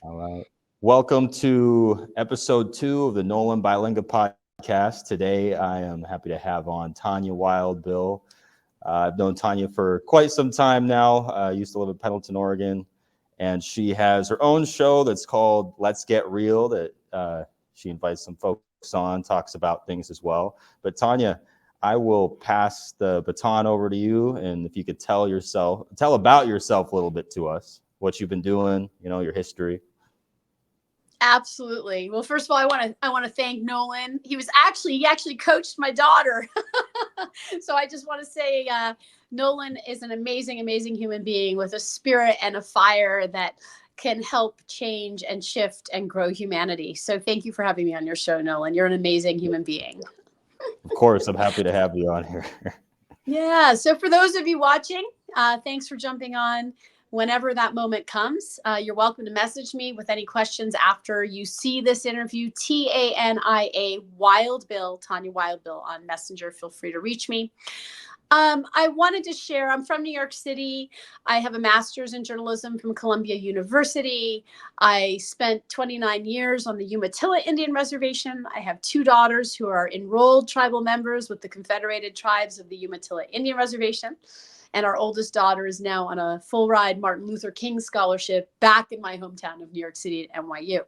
All right. Welcome to episode 2 of the Nolan Bylenga podcast. Today, I am happy to have on Tania Wildbill. I've known Tania for quite some time now. I used to live in Pendleton, Oregon, and she has her own show that's called Let's Get Real that she invites some folks on, talks about things as well. But Tania, I will pass the baton over to you, and if you could tell about yourself a little bit to us, what you've been doing, your history. Absolutely. Well, first of all, I want to thank Nolan. He actually coached my daughter. So I just want to say Nolan is an amazing human being with a spirit and a fire that can help change and shift and grow humanity. So thank you for having me on your show, Nolan. You're an amazing human being. Of course, I'm happy to have you on here. Yeah. So for those of you watching, thanks for jumping on. Whenever that moment comes, you're welcome to message me with any questions after you see this interview. Tania Wildbill, Tania Wildbill on Messenger. Feel free to reach me. I wanted to share, I'm from New York City. I have a master's in journalism from Columbia University. I spent 29 years on the Umatilla Indian Reservation. I have 2 daughters who are enrolled tribal members with the Confederated Tribes of the Umatilla Indian Reservation. And our oldest daughter is now on a full ride Martin Luther King scholarship back in my hometown of New York City at NYU.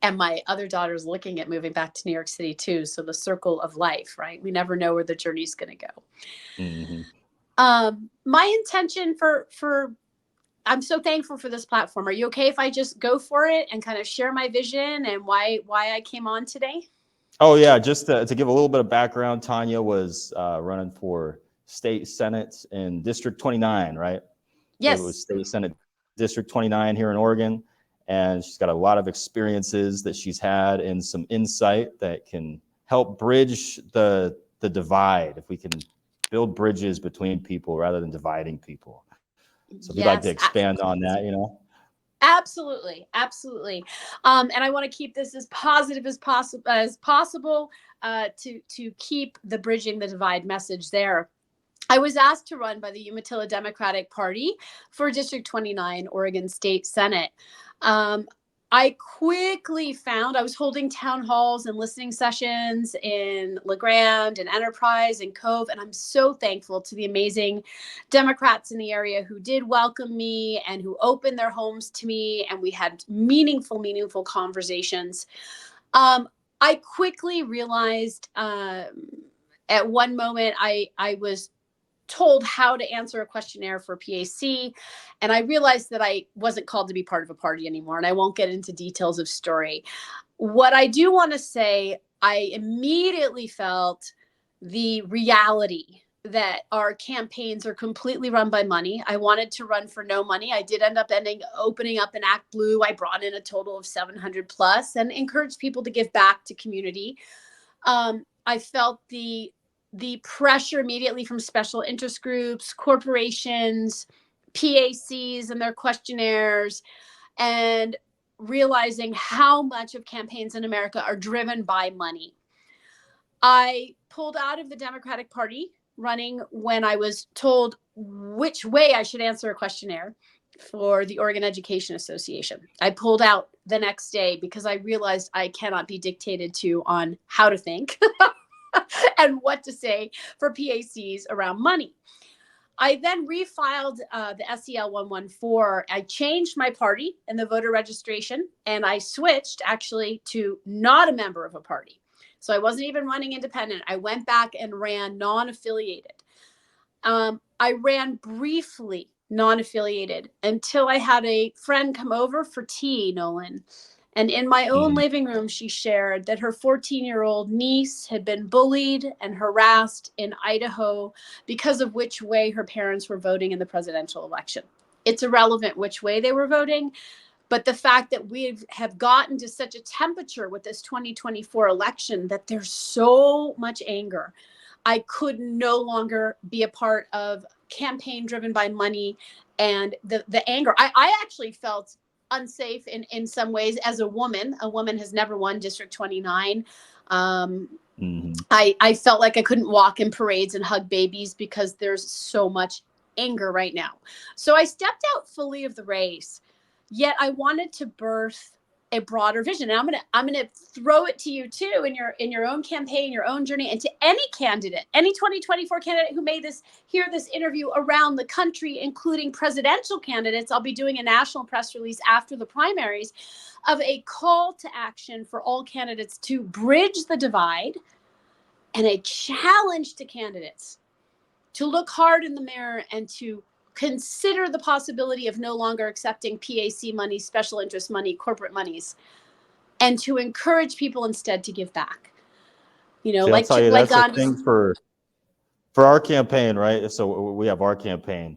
And my other daughter is looking at moving back to New York City too. So the circle of life, right? We never know where the journey's going to go. Mm-hmm. My intention I'm so thankful for this platform. Are you okay if I just go for it and kind of share my vision and why I came on today? Oh, yeah. Just to give a little bit of background, Tania was running for state senate in District 29, right? Yes. It was state senate District 29 here in Oregon. And she's got a lot of experiences that she's had and some insight that can help bridge the divide, if we can build bridges between people rather than dividing people. So if you'd like to expand on that. Absolutely. And I want to keep this as positive as possible to keep the bridging the divide message there. I was asked to run by the Umatilla Democratic Party for District 29, Oregon State Senate. I quickly found I was holding town halls and listening sessions in La Grande and Enterprise and Cove. And I'm so thankful to the amazing Democrats in the area who did welcome me and who opened their homes to me. And we had meaningful conversations. I quickly realized at one moment I was told how to answer a questionnaire for PAC. And I realized that I wasn't called to be part of a party anymore. And I won't get into details of story. What I do want to say, I immediately felt the reality that our campaigns are completely run by money. I wanted to run for no money. I did end up opening up an Act Blue. I brought in a total of 700 plus and encouraged people to give back to community. I felt the pressure immediately from special interest groups, corporations, PACs and their questionnaires, and realizing how much of campaigns in America are driven by money. I pulled out of the Democratic Party running when I was told which way I should answer a questionnaire for the Oregon Education Association. I pulled out the next day because I realized I cannot be dictated to on how to think and what to say for PACs around money. I then refiled the SEL 114. I changed my party in the voter registration, and I switched actually to not a member of a party. So I wasn't even running independent. I went back and ran non-affiliated. I ran briefly non-affiliated until I had a friend come over for tea, Nolan. And in my own living room, she shared that her 14-year-old niece had been bullied and harassed in Idaho because of which way her parents were voting in the presidential election. It's irrelevant which way they were voting, but the fact that we have gotten to such a temperature with this 2024 election that there's so much anger. I could no longer be a part of campaign driven by money and the anger. I actually felt unsafe in some ways as a woman. A woman has never won District 29. I felt like I couldn't walk in parades and hug babies because there's so much anger right now. So I stepped out fully of the race Yet I wanted to birth a broader vision. And I'm gonna throw it to you too in your own campaign, your own journey, and to any candidate, any 2024 candidate who may hear this interview around the country, including presidential candidates. I'll be doing a national press release after the primaries of a call to action for all candidates to bridge the divide, and a challenge to candidates to look hard in the mirror and to consider the possibility of no longer accepting PAC money, special interest money, corporate monies, and to encourage people instead to give back. You know, See, I'll tell you, like that's the Gandhi. thing for our campaign, right? So we have our campaign.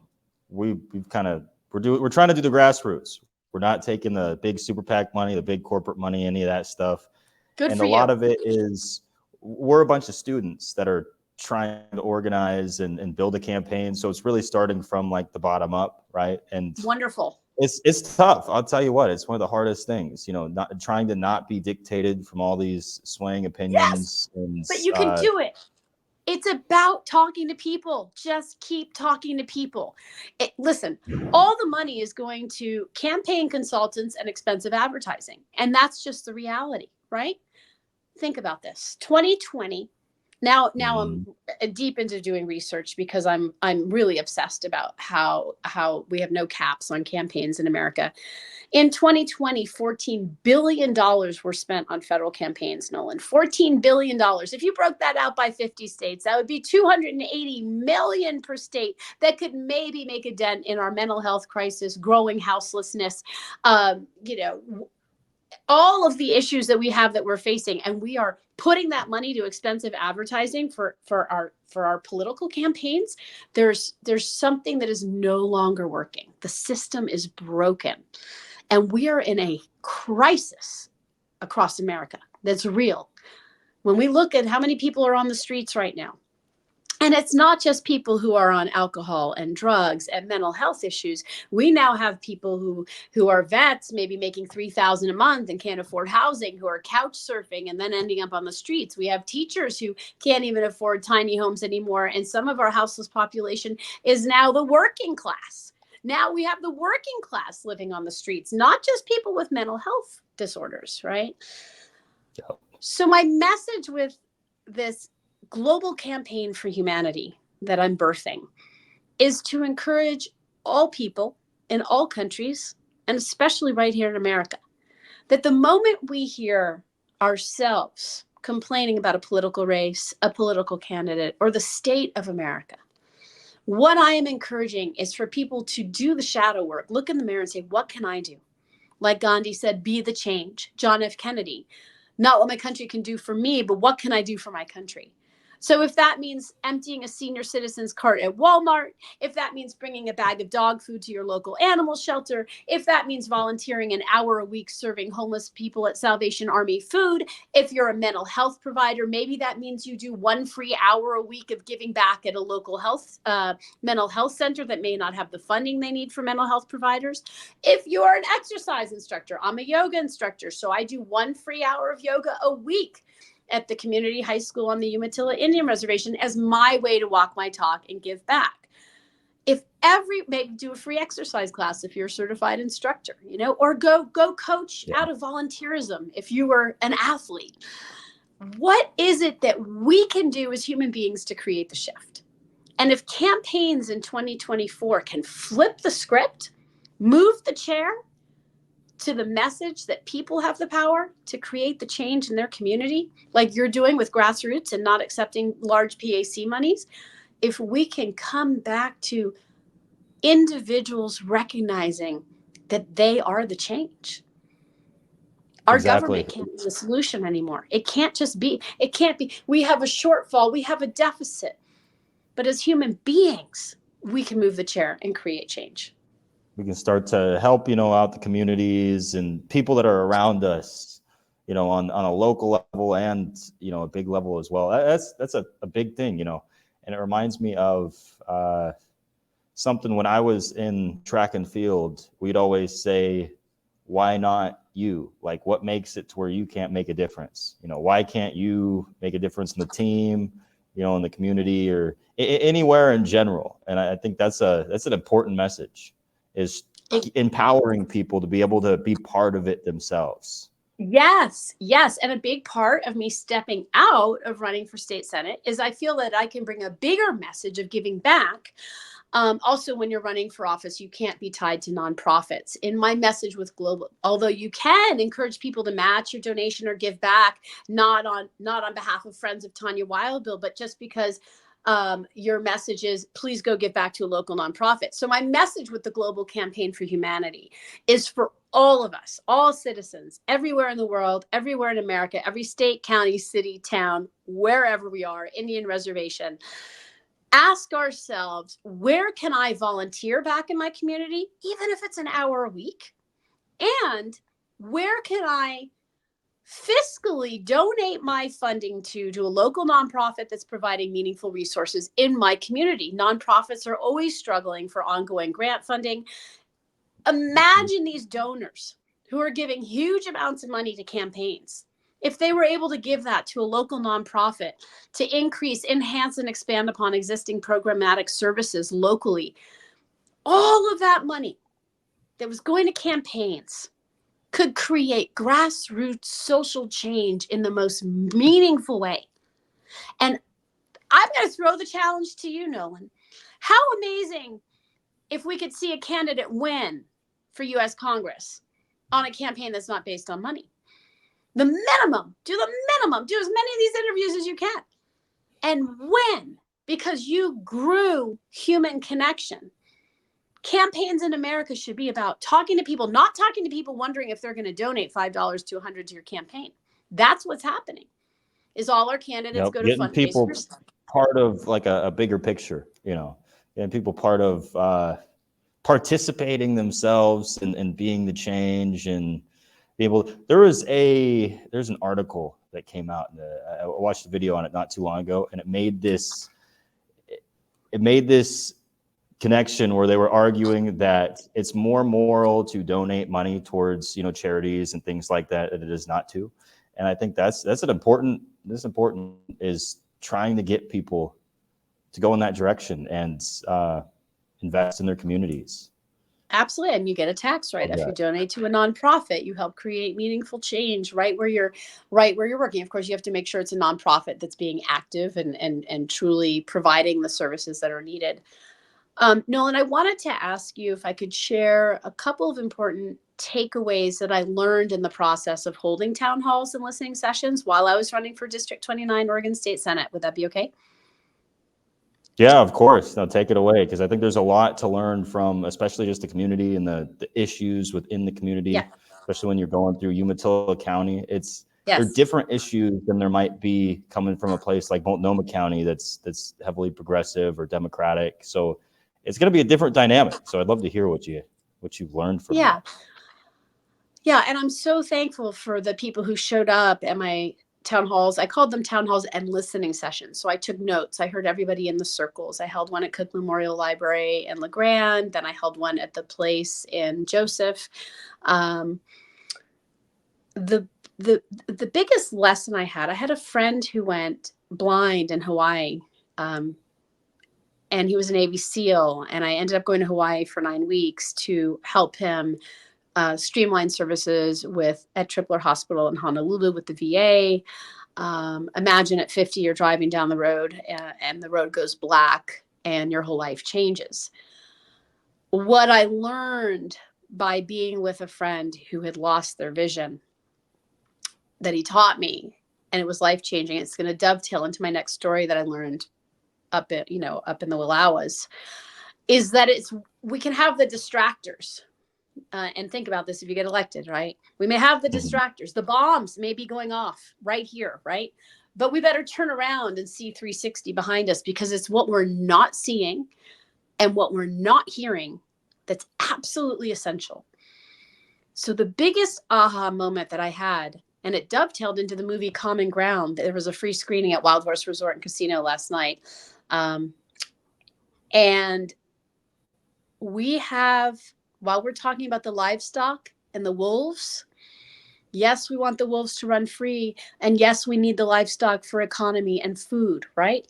We're trying to do the grassroots. We're not taking the big super PAC money, the big corporate money, any of that stuff. Good and for a you. lot of it is we're a bunch of students that are trying to organize and build a campaign. So it's really starting from like the bottom up, right? And wonderful. It's tough. I'll tell you what, it's one of the hardest things, you know, not trying to not be dictated from all these swaying opinions. Yes, and but you can do it. It's about talking to people. Just keep talking to people. Listen, all the money is going to campaign consultants and expensive advertising. And that's just the reality, right? Think about this. 2020. Now I'm deep into doing research because I'm really obsessed about how we have no caps on campaigns in America. In 2020, $14 billion were spent on federal campaigns, Nolan. $14 billion. If you broke that out by 50 states, that would be $280 million per state that could maybe make a dent in our mental health crisis, growing houselessness, all of the issues that we have that we're facing. And we are putting that money to expensive advertising for our political campaigns. There's something that is no longer working. The system is broken. And we are in a crisis across America that's real. When we look at how many people are on the streets right now, and it's not just people who are on alcohol and drugs and mental health issues. We now have people who are vets, maybe making $3,000 a month and can't afford housing, who are couch surfing and then ending up on the streets. We have teachers who can't even afford tiny homes anymore. And some of our houseless population is now the working class. Now we have the working class living on the streets, not just people with mental health disorders, right? Yep. So my message with this global campaign for humanity that I'm birthing is to encourage all people in all countries, and especially right here in America, that the moment we hear ourselves complaining about a political race, a political candidate, or the state of America, what I am encouraging is for people to do the shadow work, look in the mirror and say, what can I do? Like Gandhi said, be the change. John F. Kennedy, not what my country can do for me, but what can I do for my country? So if that means emptying a senior citizen's cart at Walmart, if that means bringing a bag of dog food to your local animal shelter, if that means volunteering an hour a week serving homeless people at Salvation Army food, if you're a mental health provider, maybe that means you do 1 free hour a week of giving back at a local mental health center that may not have the funding they need for mental health providers. If you're an exercise instructor, I'm a yoga instructor, so I do 1 free hour of yoga a week at the community high school on the Umatilla Indian Reservation as my way to walk my talk and give back. Maybe do a free exercise class if you're a certified instructor, or go coach out of volunteerism if you were an athlete. What is it that we can do as human beings to create the shift? And if campaigns in 2024 can flip the script, move the chair to the message that people have the power to create the change in their community, like you're doing with grassroots and not accepting large PAC monies, if we can come back to individuals recognizing that they are the change. Our government can't be the solution anymore. It can't be, we have a shortfall, we have a deficit. But as human beings, we can move the chair and create change. We can start to help, out the communities and people that are around us, on a local level and, a big level as well. That's a big thing, and it reminds me of something when I was in track and field. We'd always say, why not you? Like, what makes it to where you can't make a difference? Why can't you make a difference in the team, in the community or anywhere in general? And I think that's an important message. is empowering people to be able to be part of it themselves. Yes, yes. And a big part of me stepping out of running for state senate is I feel that I can bring a bigger message of giving back. Also, when you're running for office, you can't be tied to nonprofits. In my message with Global, although you can encourage people to match your donation or give back, not on behalf of Friends of Tania Wildbill, but just because your message is please go give back to a local nonprofit. So my message with the Global Campaign for Humanity is for all of us, all citizens, everywhere in the world, everywhere in America, every state, county, city, town, wherever we are, Indian reservation. Ask ourselves, where can I volunteer back in my community, even if it's an hour a week? And where can I fiscally donate my funding to a local nonprofit that's providing meaningful resources in my community? Nonprofits are always struggling for ongoing grant funding. Imagine these donors who are giving huge amounts of money to campaigns. If they were able to give that to a local nonprofit to increase, enhance, and expand upon existing programmatic services locally, all of that money that was going to campaigns could create grassroots social change in the most meaningful way. And I'm going to throw the challenge to you, Nolan. How amazing if we could see a candidate win for U.S. Congress on a campaign that's not based on money. Do the minimum, do as many of these interviews as you can, and win because you grew human connection. Campaigns in America should be about talking to people, not talking to people wondering if they're going to donate $5 to $100 to your campaign. That's what's happening. Is all our candidates go to Getting people fundraisers, part of like a bigger picture, and people part of participating themselves and being the change and be able. There's an article that came out. I watched a video on it not too long ago, and it made this connection where they were arguing that it's more moral to donate money towards charities and things like that than it is not to. And I think that's important is trying to get people to go in that direction and invest in their communities. Absolutely. And you get a tax write-off. If you donate to a nonprofit, you help create meaningful change right where you're working. Of course, you have to make sure it's a nonprofit that's being active and truly providing the services that are needed. Nolan, I wanted to ask you if I could share a couple of important takeaways that I learned in the process of holding town halls and listening sessions while I was running for District 29 Oregon State Senate. Would that be okay? Yeah, of course. No, take it away, because I think there's a lot to learn from, especially just the community and the issues within the community, especially when you're going through Umatilla County. There are different issues than there might be coming from a place like Multnomah County that's heavily progressive or Democratic. So it's going to be a different dynamic. So I'd love to hear what you've learned from that. Yeah, and I'm so thankful for the people who showed up at my town halls. I called them town halls and listening sessions. So I took notes. I heard everybody in the circles. I held one at Cook Memorial Library in La Grande. Then I held one at the Place in Joseph. The biggest lesson I had a friend who went blind in Hawaii. And he was a Navy SEAL. And I ended up going to Hawaii for 9 weeks to help him streamline services at Tripler Hospital in Honolulu with the VA. Imagine at 50, you're driving down the road and the road goes black and your whole life changes. What I learned by being with a friend who had lost their vision that he taught me, and it was life-changing. It's going to dovetail into my next story that I learned up in the Wallowas, is that we can have the distractors. And think about this if you get elected, right? We may have the distractors. The bombs may be going off right here, right? But we better turn around and see 360 behind us, because it's what we're not seeing and what we're not hearing that's absolutely essential. So the biggest aha moment that I had, and it dovetailed into the movie Common Ground. There was a free screening at Wild Horse Resort and Casino last night. And we have, while we're talking about the livestock and the wolves, yes, we want the wolves to run free. And yes, we need the livestock for economy and food, right?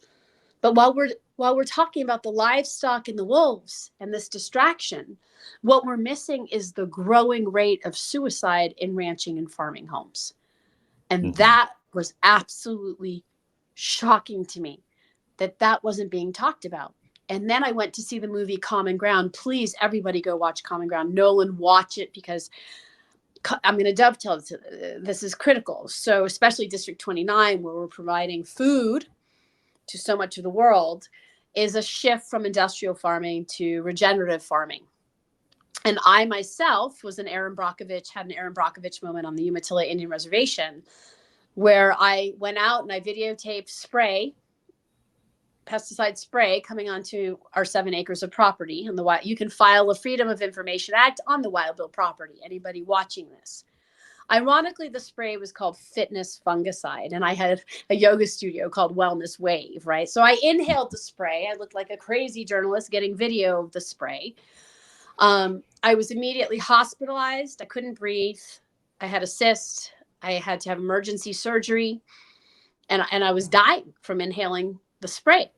But while we're while we're talking about the livestock and the wolves and this distraction, what we're missing is the growing rate of suicide in ranching and farming homes. And that was absolutely shocking to me, that wasn't being talked about. And then I went to see the movie Common Ground. Please, everybody go watch Common Ground. Nolan, watch it, because I'm going to dovetail this is critical. So especially District 29, where we're providing food to so much of the world, is a shift from industrial farming to regenerative farming. And I myself was had an Aaron Brockovich moment on the Umatilla Indian Reservation, where I went out and I videotaped pesticide spray coming onto our 7 acres of property. And you can file a Freedom of Information Act on the Wildbill property. Anybody watching this? Ironically, the spray was called fitness fungicide, and I had a yoga studio called Wellness Wave, right? So I inhaled the spray. I looked like a crazy journalist getting video of the spray. I was immediately hospitalized. I couldn't breathe. I had a cyst. I had to have emergency surgery, and I was dying from inhaling the spray.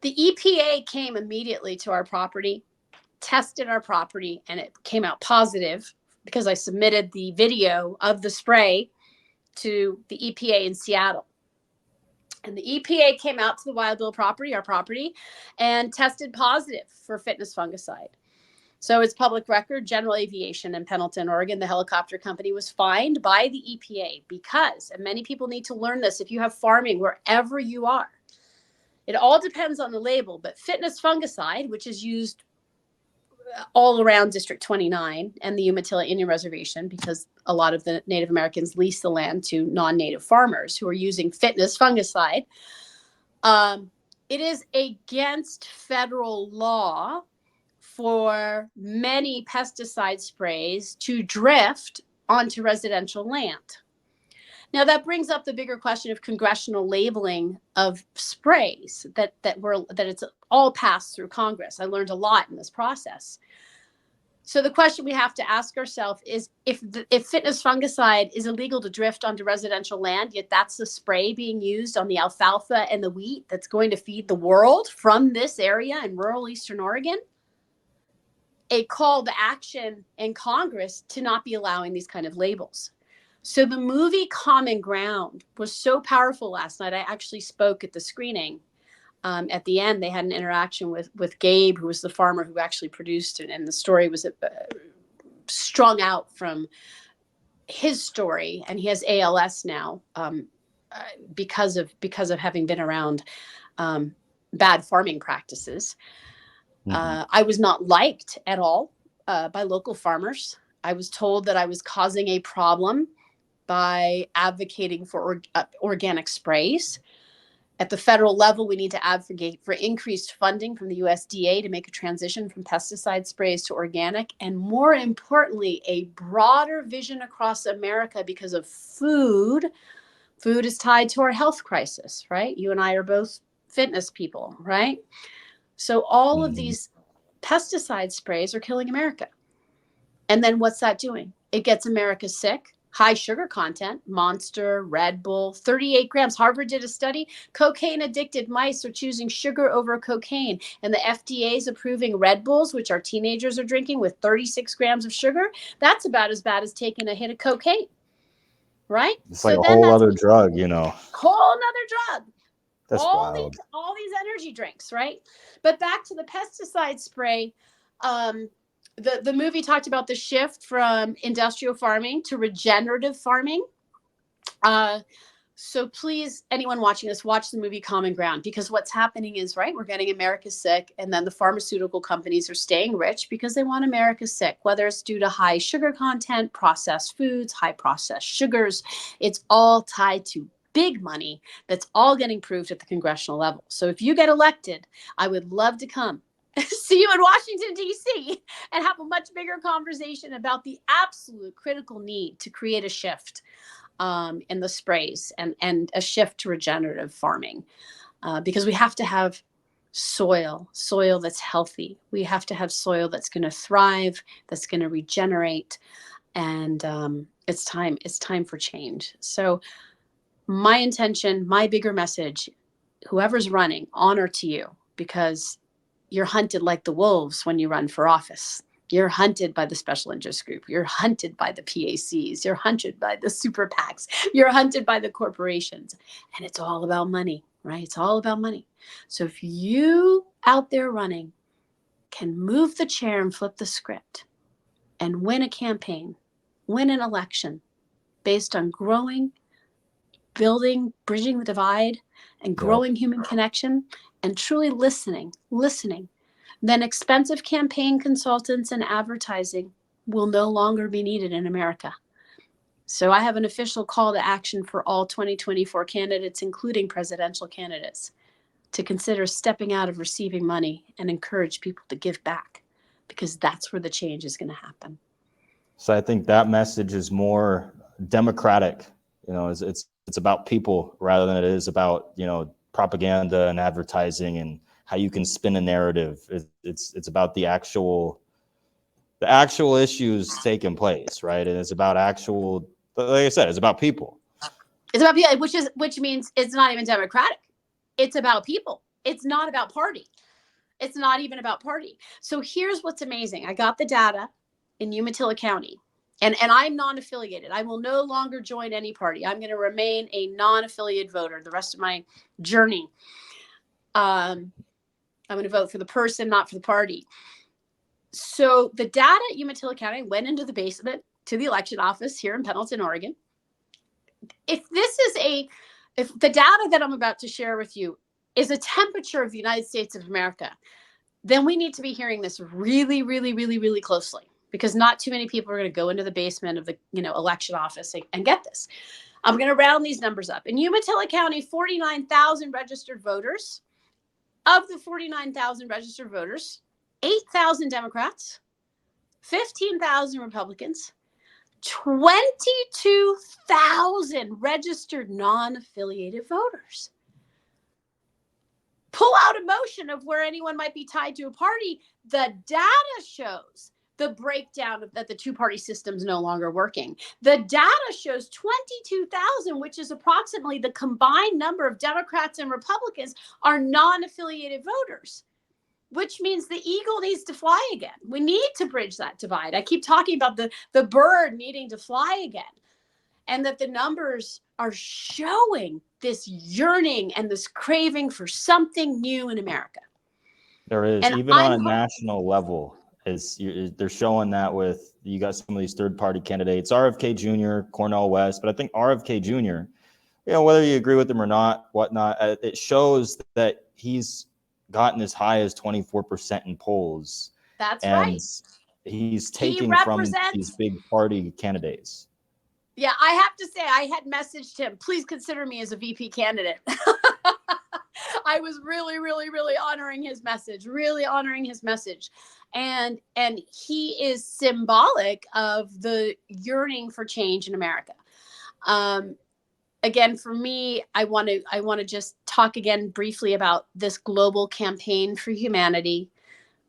The EPA came immediately to our property, tested our property, and it came out positive because I submitted the video of the spray to the EPA in Seattle. And the EPA came out to the Wildbill property, our property, and tested positive for fitness fungicide. So it's public record. General Aviation in Pendleton, Oregon, the helicopter company, was fined by the EPA because, and many people need to learn this if you have farming wherever you are, it all depends on the label, but fitness fungicide, which is used all around District 29 and the Umatilla Indian Reservation, because a lot of the Native Americans lease the land to non-Native farmers who are using fitness fungicide. It is against federal law for many pesticide sprays to drift onto residential land. Now that brings up the bigger question of congressional labeling of sprays, that it's all passed through Congress. I learned a lot in this process. So the question we have to ask ourselves is, if fitness fungicide is illegal to drift onto residential land, yet that's the spray being used on the alfalfa and the wheat that's going to feed the world from this area in rural Eastern Oregon, a call to action in Congress to not be allowing these kind of labels. So the movie Common Ground was so powerful last night. I actually spoke at the screening. At the end, they had an interaction with Gabe, who was the farmer who actually produced it. And the story was strung out from his story. And he has ALS now because of having been around bad farming practices. I was not liked at all by local farmers. I was told that I was causing a problem by advocating for organic sprays. At the federal level, we need to advocate for increased funding from the USDA to make a transition from pesticide sprays to organic, and more importantly, a broader vision across America, because of food. Food is tied to our health crisis, right? You and I are both fitness people, right? So all of these pesticide sprays are killing America. And then what's that doing? It gets America sick. High sugar content, Monster, Red Bull, 38 grams. Harvard did a study. Cocaine addicted mice are choosing sugar over cocaine. And the FDA is approving Red Bulls, which our teenagers are drinking, with 36 grams of sugar. That's about as bad as taking a hit of cocaine, right? It's like a whole other drug, you know. Whole nother drug. That's wild. All these energy drinks, right? But back to the pesticide spray. The movie talked about the shift from industrial farming to regenerative farming. So please, anyone watching this, watch the movie Common Ground, because what's happening is, right, we're getting America sick, and then the pharmaceutical companies are staying rich because they want America sick, whether it's due to high sugar content, processed foods, high processed sugars. It's all tied to big money that's all getting proved at the congressional level. So if you get elected, I would love to come see you in Washington, D.C. and have a much bigger conversation about the absolute critical need to create a shift in the sprays and a shift to regenerative farming, because we have to have soil that's healthy. We have to have soil that's going to thrive, that's going to regenerate. And it's time for change. So my intention, my bigger message whoever's running, honor to you, because you're hunted like the wolves when you run for office. You're hunted by the special interest group. You're hunted by the PACs. You're hunted by the super PACs. You're hunted by the corporations. And it's all about money, right? It's all about money. So if you out there running can move the chair and flip the script and win a campaign, win an election based on growing, building, bridging the divide, and growing human connection, and truly listening, then expensive campaign consultants and advertising will no longer be needed in America. So I have an official call to action for all 2024 candidates, including presidential candidates, to consider stepping out of receiving money and encourage people to give back, because that's where the change is going to happen. So I think that message is more democratic. It's about people rather than it is about, propaganda and advertising and how you can spin a narrative. It's about the actual issues taking place, right? And it's about like I said, it's about people. It's about people, which means it's not even democratic. It's about people. It's not about party. It's not even about party. So here's what's amazing. I got the data in Umatilla County, and I'm non-affiliated. I will no longer join any party. I'm going to remain a non-affiliated voter the rest of my journey. I'm going to vote for the person, not for the party. So the data at Umatilla County went into the basement to the election office here in Pendleton, Oregon. If the data that I'm about to share with you is a temperature of the United States of America, then we need to be hearing this really, really, really, really closely, because not too many people are going to go into the basement of the election office and get this. I'm going to round these numbers up. In Umatilla County, 49,000 registered voters. Of the 49,000 registered voters, 8,000 Democrats, 15,000 Republicans, 22,000 registered non-affiliated voters. Pull out a motion of where anyone might be tied to a party. The data shows the breakdown of that the two-party system's no longer working. The data shows 22,000, which is approximately the combined number of Democrats and Republicans, are non-affiliated voters, which means the eagle needs to fly again. We need to bridge that divide. I keep talking about the bird needing to fly again, and that the numbers are showing this yearning and this craving for something new in America. There is, and even on a national level, they're showing that with, you got some of these third-party candidates, RFK Jr., Cornel West, but I think RFK Jr., whether you agree with him or not, whatnot, it shows that he's gotten as high as 24% in polls. That's right. He's taking from these big party candidates. Yeah, I have to say, I had messaged him, please consider me as a VP candidate. I was really, really, really honoring his message, And he is symbolic of the yearning for change in America. Again, for me, I want to just talk again briefly about this global campaign for humanity,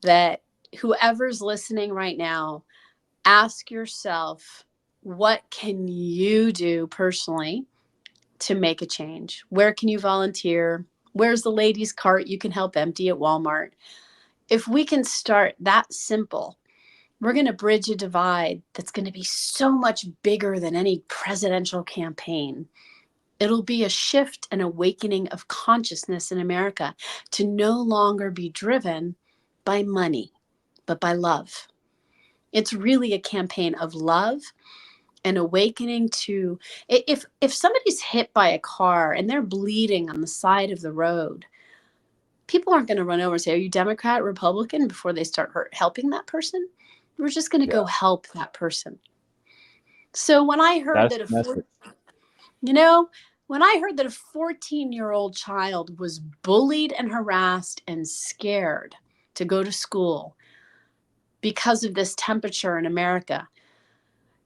that whoever's listening right now, ask yourself, what can you do personally to make a change? Where can you volunteer? Where's the ladies' cart you can help empty at Walmart? If we can start that simple, we're going to bridge a divide that's going to be so much bigger than any presidential campaign. It'll be a shift and awakening of consciousness in America to no longer be driven by money, but by love. It's really a campaign of love and awakening to, if somebody's hit by a car and they're bleeding on the side of the road, people aren't going to run over and say, are you Democrat, Republican, before they start helping that person? We're just going to go help that person. So when I heard that when I heard that a 14-year-old child was bullied and harassed and scared to go to school because of this temperature in America,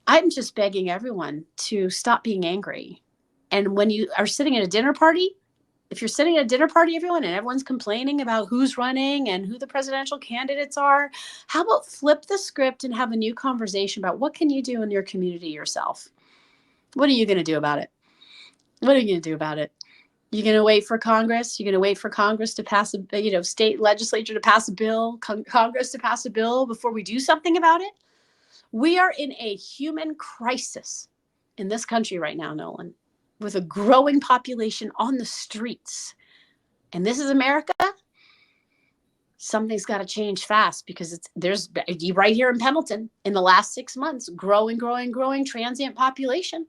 I'm just begging everyone to stop being angry. And when you are sitting at a dinner party, if you're sitting at a dinner party, everyone, and everyone's complaining about who's running and who the presidential candidates are, how about flip the script and have a new conversation about what can you do in your community yourself? What are you going to do about it? What are you going to do about it? You're going to wait for Congress. You're going to wait for Congress to pass a, state legislature to pass a bill, Congress to pass a bill before we do something about it. We are in a human crisis in this country right now, Nolan, with a growing population on the streets. And this is America. Something's got to change fast, because there's right here in Pendleton in the last 6 months, growing transient population,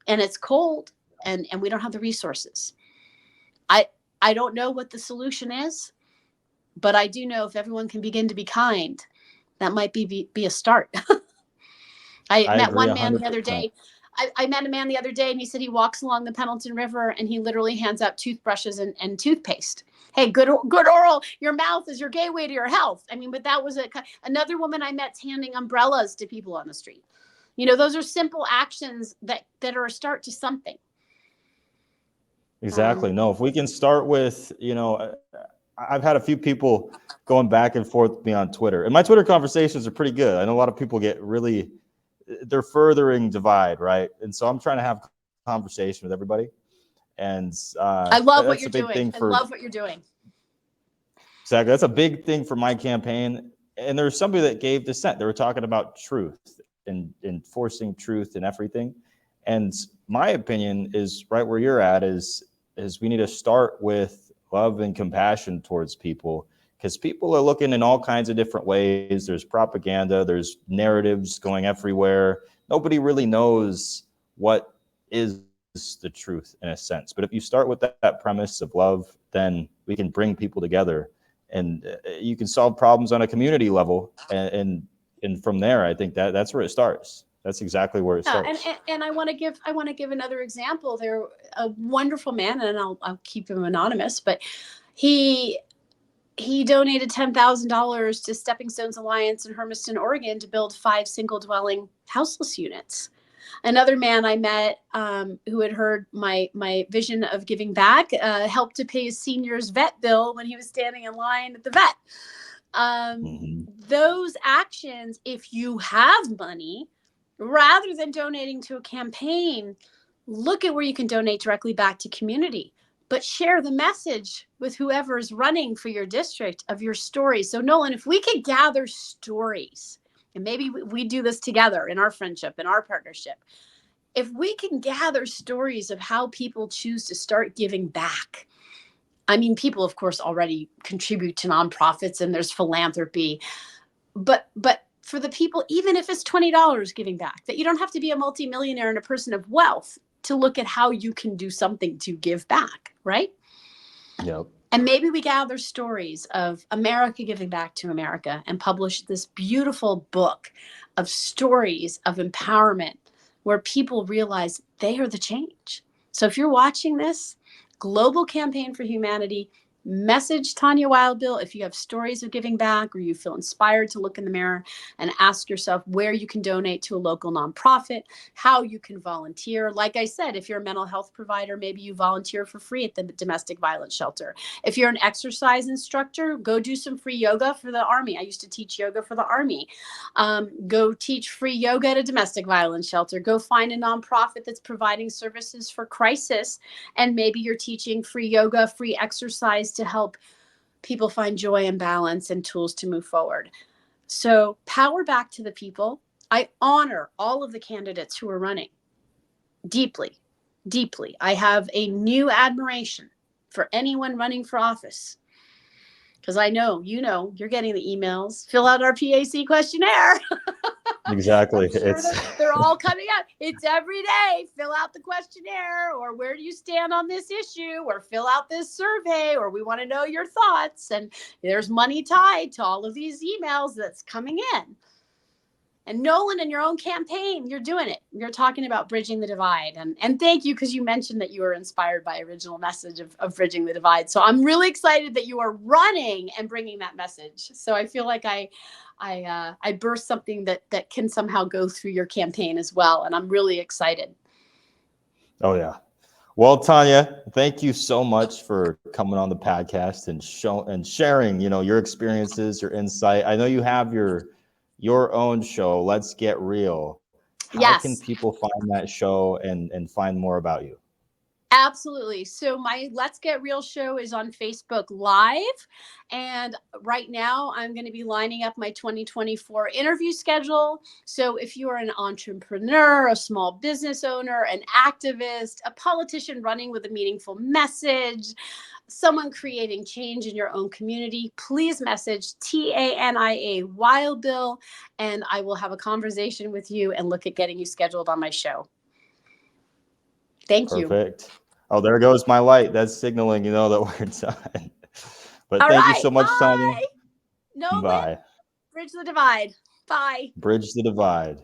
and it's cold, and we don't have the resources. I don't know what the solution is, but I do know if everyone can begin to be kind, that might be a start. I met one man 100%. the other day. I met a man the other day, and he said he walks along the Pendleton River and he literally hands out toothbrushes and toothpaste. Hey, good oral. Your mouth is your gateway to your health. I mean, but that was another woman I met's handing umbrellas to people on the street. Those are simple actions that are a start to something. Exactly. No, if we can start with, I've had a few people going back and forth with me on Twitter, and my Twitter conversations are pretty good. I know a lot of people they're furthering divide, right? And so I'm trying to have conversation with everybody. And I love what you're doing. I love what you're doing. Exactly. That's a big thing for my campaign. And there's somebody that gave dissent. They were talking about truth and enforcing truth and everything. And my opinion is right where you're at is we need to start with love and compassion towards people, because people are looking in all kinds of different ways. There's propaganda, there's narratives going everywhere. Nobody really knows what is the truth in a sense. But if you start with that premise of love, then we can bring people together, and you can solve problems on a community level. And from there, I think that's where it starts. That's exactly where it starts. And I want to give another example. There, a wonderful man, and I'll keep him anonymous, but he donated $10,000 to Stepping Stones Alliance in Hermiston, Oregon, to build 5 single-dwelling houseless units. Another man I met who had heard my vision of giving back helped to pay his senior's vet bill when he was standing in line at the vet. Those actions, if you have money, rather than donating to a campaign, look at where you can donate directly back to community. But share the message with whoever is running for your district of your stories. So Nolan, if we could gather stories, and maybe we do this together in our friendship, in our partnership, if we can gather stories of how people choose to start giving back. I mean, people, of course, already contribute to nonprofits and there's philanthropy, but for the people, even if it's $20 giving back, that you don't have to be a multimillionaire and a person of wealth to look at how you can do something to give back, right? Yep. And maybe we gather stories of America giving back to America and publish this beautiful book of stories of empowerment where people realize they are the change. So if you're watching this, Global Campaign for Humanity, message Tania Wildbill if you have stories of giving back or you feel inspired to look in the mirror and ask yourself where you can donate to a local nonprofit, how you can volunteer. Like I said, if you're a mental health provider, maybe you volunteer for free at the domestic violence shelter. If you're an exercise instructor, go do some free yoga for the Army. I used to teach yoga for the Army. Go teach free yoga at a domestic violence shelter. Go find a nonprofit that's providing services for crisis, and maybe you're teaching free yoga, free exercise to help people find joy and balance and tools to move forward. So power back to the people. I honor all of the candidates who are running deeply, deeply. I have a new admiration for anyone running for office, because I know, you're getting the emails, fill out our PAC questionnaire. Exactly. Sure they're all coming out. It's every day. Fill out the questionnaire, or where do you stand on this issue, or fill out this survey, or we want to know your thoughts. And there's money tied to all of these emails that's coming in. And Nolan, in your own campaign, you're doing it. You're talking about bridging the divide. And thank you, because you mentioned that you were inspired by original message of bridging the divide. So I'm really excited that you are running and bringing that message. So I feel like I burst something that can somehow go through your campaign as well. And I'm really excited. Oh, yeah. Well, Tania, thank you so much for coming on the podcast and sharing, your experiences, your insight. I know you have your own show, Let's Get Real. How can people find that show and find more about you? Absolutely. So my Let's Get Real show is on Facebook Live. And right now I'm going to be lining up my 2024 interview schedule. So if you are an entrepreneur, a small business owner, an activist, a politician running with a meaningful message, someone creating change in your own community, please message Tania Wildbill, and I will have a conversation with you and look at getting you scheduled on my show. Thank you. Perfect. Oh, there goes my light. That's signaling, that we're done. But All thank you right. so much, Tanya. Bye. Nolan, Bye. bridge the divide. Bye. Bridge the divide.